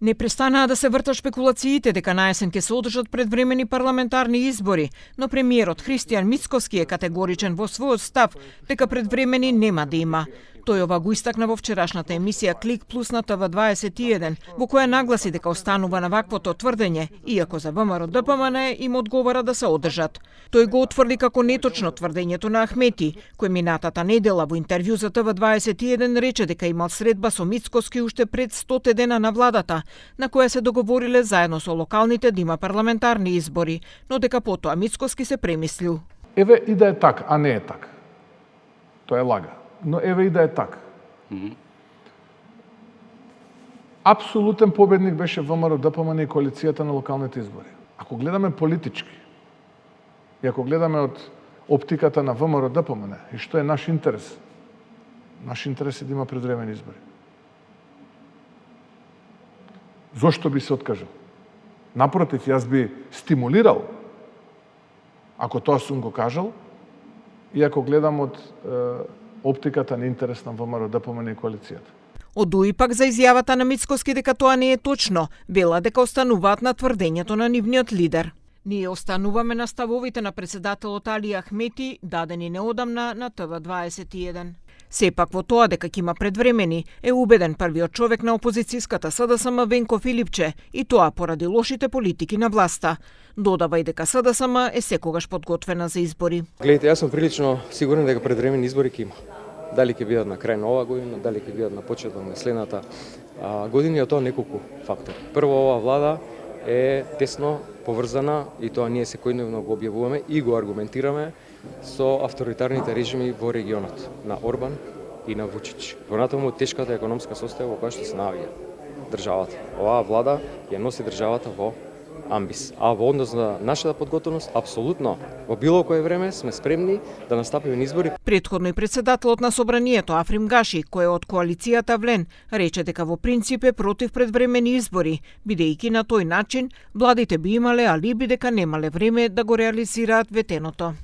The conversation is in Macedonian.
Не престанаа да се вртат шпекулациите дека наесен ќе се одржат предвремени парламентарни избори, но премиерот Христијан Мицкоски е категоричен во својот став дека предвремени нема да има. Тој ова го истакна во вчерашната емисија Клик Плюс на ТВ21, во која нагласи дека останува на ваквото тврдење, иако за ВМРО ДПМН им одговара да се одржат. Тој го утврди како неточно тврдењето на Ахмети, кој минатата недела во интервју за ТВ21 рече дека имал средба со Мицкоски уште пред 100 дена на владата, на која се договориле заедно со локалните да има парламентарни избори, но дека потоа Мицкоски се премислил. Еве и да е така, а не е така. Тоа е лага. Но еве и да е така. Апсолутен победник беше ВМРО ДПМН и коалицијата на локалните избори. Ако гледаме политички, и ако гледаме од оптиката на ВМРО ДПМН, и што е наш интерес? Наш интерес е да има предвремени избори. Зошто би се откажал? Напротив, јас би стимулирал, ако тоа сум го кажал, и ако гледам од оптиката на интерес на ВМРО ДПМН и коалицијата. Одуи пак за изјавата на Мицкоски дека тоа не е точно, вела дека остануваат на тврдењето на нивниот лидер. Ние остануваме на ставовите на председателот Али Ахмети, дадени неодамна на ТВ21. Сепак во тоа дека ќе има предвремени е убеден првиот човек на опозицијската СДСМ Венко Филипче, и тоа поради лошите политики на власта. Додава и дека СДСМ е секогаш подготвена за избори. Гледайте, јас сум прилично сигурен дека предвремени избори ќе има. Дали ќе бидат на крај на оваа година, дали ќе бидат на почеток на следната година, и тоа неколку фактори. Прво, оваа влада е тесно поврзана, и тоа ние секојдневно го објавуваме и го аргументираме, со авторитарните режими во регионот, на Орбан и на Вучич. Понатаму тешката економска состојба во која што се наоѓа државата. Оваа влада ја носи државата во амбис. А во однос на нашата подготовност, апсолутно, во било кое време сме спремни да настапиме избори. Предходно и председателот на Собранието Африм Гаши, кој е од коалицијата Влен, рече дека во принцип е против предвремени избори, бидејќи на тој начин владите би имале алиби дека немале време да го реализираат ветеното.